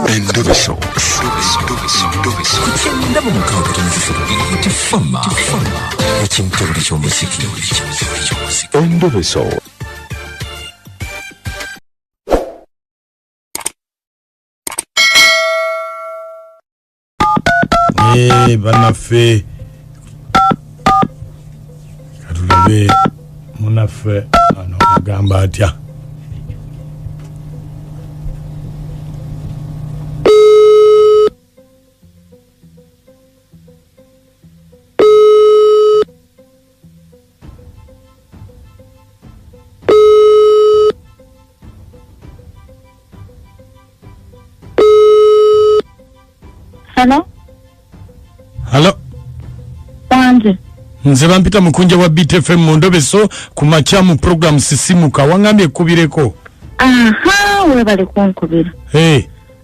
Endobeso. Kutenda mu mukaaga tunzifiro biyite fama. Ekintu ky'omuziki. Endobeso. Banaffe katulabe munaffe ano agamba atya. Hello. Wanje. Nze bampita mukunja wa BTFM mu Ndobeso ku makya mu program Sisimuka wangambye kubireko. Aha, we bali kunkubira.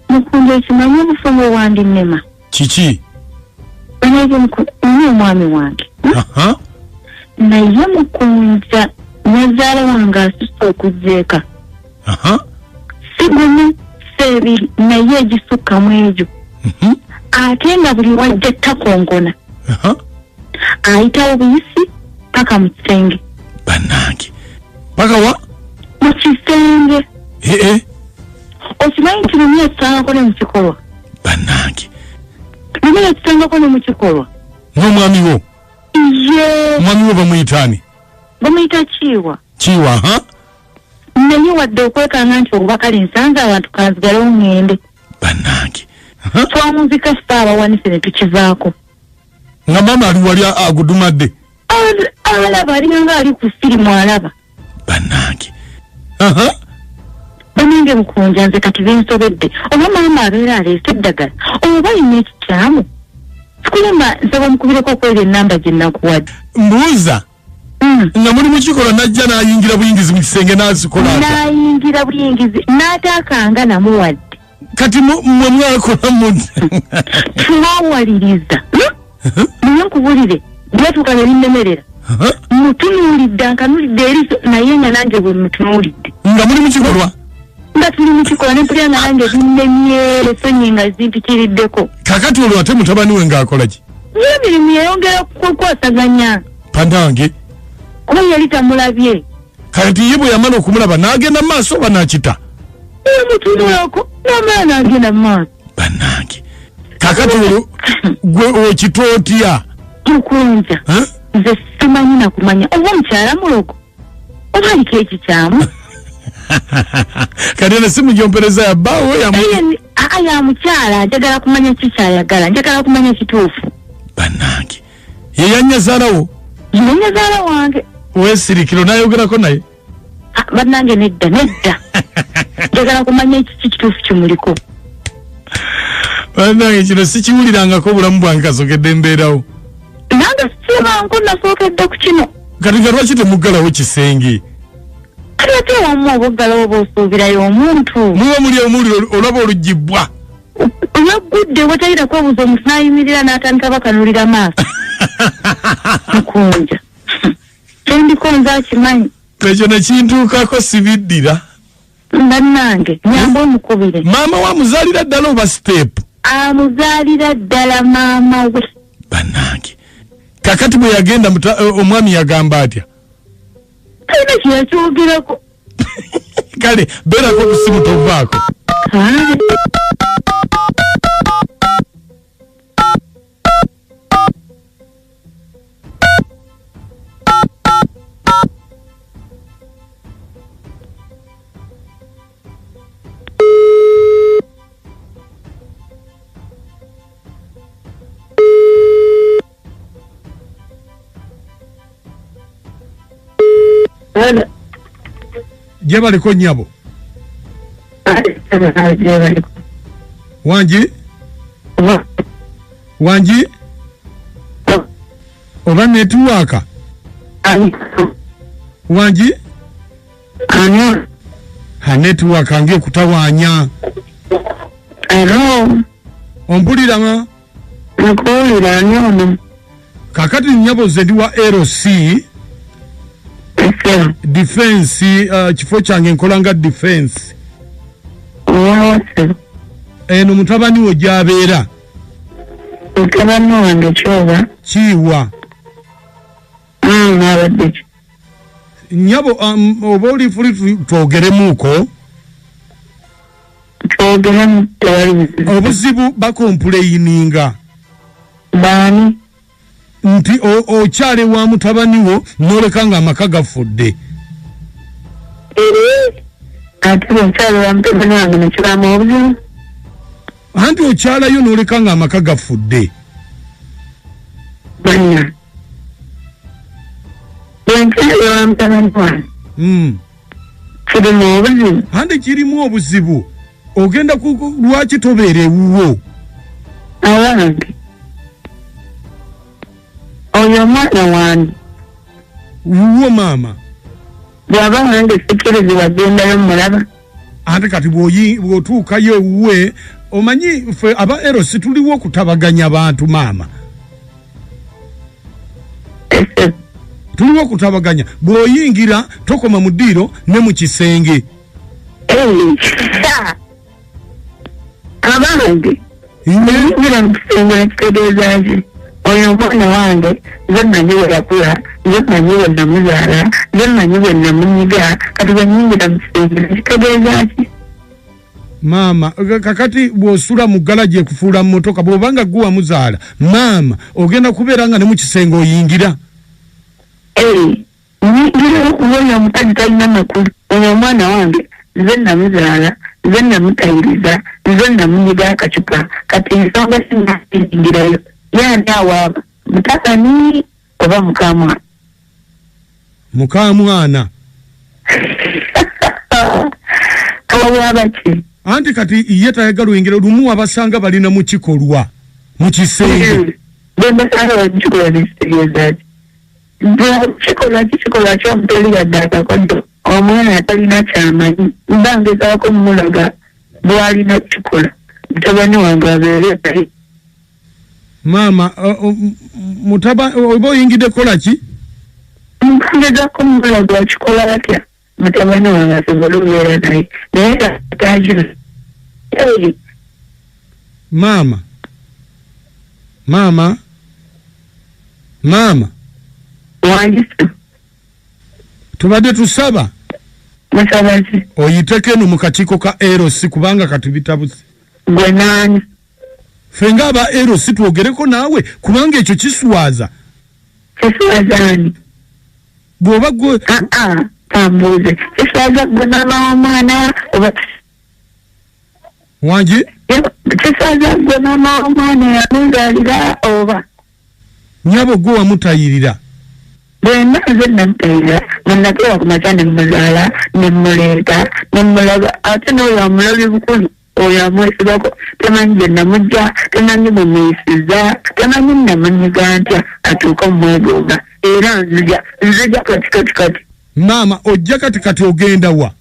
Mukunja ekimanyi obufumo wandi nema. Kiki? Anaje mwami wange. Aha. Naye mukunja nazaala wange asisa okujeeka. Aha. Sigumi sebi naye egisukka mu egyo. Ate nga buli wajja takongona. Ayita obuyisi paka mu kisenge. Banange. Paka wa? Mu kisenge. Okimanyi nti mumye ekisangako ne mu kikolwa. Banange. Mumye ekisangako ne mu kikolwa. N'omwami wo? Ye. Mwami wo bamuyitaani? Bamuyita Kiiwa. Kiiwa, ha? Naye wadde okwekanga nti obubakali nsanze abantu kanzigala omwende. Banange. Twamuzika sitaabawanise ne tukivaako. Nga mama ali wali agudumadde? Alaba alinganga ali ku firimu alaba. Banange. Banange mukunja nze kati bensobedde. Oba maama abeera aleese eddagala. Oba alina ekikyamu. Sikulemba nsaba mukubireko kwera ennamba gye nakuwadde. Mbuuza. Nga muli mukikolwa najja n'ayingira buyingizi mu kisenge n'azikola ata? N'ayingira buyingizi n'ataakanga namuwadde. Kati mwe mwakola mu tuwawaliriza. Niyo nkubulire byatuuka ne binnemerera. Mutunuulidde ankanulidde eriiso naye nga nange bwe mutunuulidde. Nga muli mukikolwa? Nga tuli mukikolwa ne mpulira nga nange binnemye esonyi nga zimpitiriddeko. Kakati olwo ate mutabani we ng'akola ki? Ye emirimu yayongera kukwasaganya. Pandange. Kuba yali tamulabye. Kati ye bwe yamala okumulaba n'agenda mu maaso oba n'akita? Mutunulako n'amala n'agenda mu maaso. Banange. Kakati olwo gwe okitootya? Mukunja. Nze simanyi nakumanya oba mukyala mulogo oba aliko ekikyamu. Kati eno si mujompereza ya bbaawo ya mukyala njagala kumanya kikyayagala njagala kumanya kituufu. Banange. Ye yanyazaalawo? Ye yanyazaala wange. Weesirikiro n'ayogerako naye? Bannange nedda. Njagala kumanya ekiki kituufu kimuliko. Banange kino sikiwulirangako obulamu bwange kasookedde mbeerawo. Nange sibanko nasookedde ku kino. Kati nga lwaki temuggalawo kisenge? Kati ate wamu obuggalawo oba osuubirayo omuntu. Muba muli omuliro olaba olugibbwa. Olwaggudde watayira kwebuuza omuntu n'ayimirira n'atandika bakanulira maaso. Mukunja. Kyendiko nze akimanyi. Ekyo ne kintuukako sibiddira. Bannange nyamba omukubire. Maama wa muzaalira ddala oba siteepu? Amuzaalira ddala maama we. Bannange. Kakati bwe yagenda omwami yagamba atya? Talina kyeyakyogerako. Kale beerako ku ssimu tovaako. Gye baliko nnyabo? Wangi? Wangi? Oba netiwaaka? Wangi? Netiwaaka nge kutawaanya. Hello. Ompulira ma? Nakuwulira nyono. Kakati nnyabo ze ndi wa LC. Defense kifo kyange nkola nga defense. eno mutabani wo gy'abeera mutabani wange kyoba kiwa abadde nyabo oba oli fuli twogeremuuko twogeremu tewali obuzibu bakompuleyininga baani nti okyale wa mutabani wo n'oleka ng'amaka gafudde ate omukyala wa mutabani wange nekiramu obuzibu anti okyalayo n'oleka ng'amaka gafudde banya bwenkyala wa mutabani wange kirimu obuzibu anti kirimu obuzibu ogenda lwaki tobeera ewuwo abange oyo omwana wange wuwo maama bw'aba wange sikirizi wagendayo mulaba ate kati bw'otuukayo ewuwe omanyi ffe aba erosi tuliwo okutabaganya bantu maama tuliwo okutabaganya bw'oyingira tokoma mu ddiiro ne mu kisenge abange yingira mu kisenge nekitegeeza ki oyo omwana wange nze mmanyi we yakula nze mmanyi we namuzaala nze mmanyi we namunyiga kati bwenyingira mu kisenge nekitegeeza ki maama kakati bw'osula mu galaji ekufuula mu motoka bw'obanga gwe wamuzaala maama ogenda kubeera nga ne mu kisenge oyingira nyingira oyo omukazi talina makulu oyo omwana wange nze namuzaala nze namutayiriza nze namunyiga akacupa kati ensonga sinayingirayo yani awaaba mutabani oba mukamwana awaba ki anti kati ye tayagala oyingira lumu wabasanga balina mu kikolwa mu kisenge bembasanga bakikolwa nekitegeeza ki kikolwa kyomutoli yadde akakodo omwana atalina kyamanyi mbangezaako mulaga bwalina kikola mutabani wange abeere naye maama oba oyingidde kola ki mbangezaako mulaga akikola atya mutabani wange asobole okubeera naye naye tagira maama wangisa tubadde tusaba musaba ki oyiteko eno mu kakiiko ka erosi kubanga kati bitabuse gwe naani ffe ng'aba erosi twogereko naawe kubanga ekyo kiswaza kiswazaani bw'oba gwe tambuuze kiswaza gwe maama w'omwana oba wangi kiswaza gwe maama w'omwana yamuzaalira oba nyabo gwe wamutayirira bwena nze namutayirira munakeera ku makya nemuzaala nemuleeta nemulaga ate n'oyo amulabi bukulu oyo amwesigako temanyi gye namugja temanyi bwemuyisiza temanyi namunyiga ntya atuuka mumwegonga era nzija kati maama ojja kati ogenda wa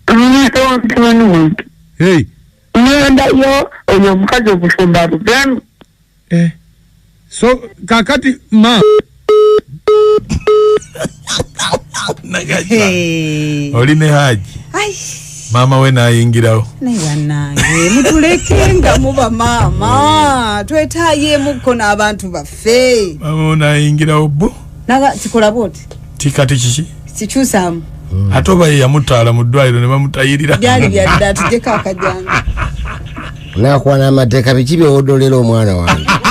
wa mutabani wange ngendayo oyo omukazi obusumba bugemu so kakati maama oli ne haji maama we nayingirawo naye bannange mutulekenga muba maama twetaayemukko n'abantu baffe maama we nayingirawo bo kikola bwoti tikati kiki kikyusaamu ate oba ye yamutaala mu ddwaliro ne bamutayirira byali byadda atujeko akajanga nakwana amateeka biki byewodolera omwana wange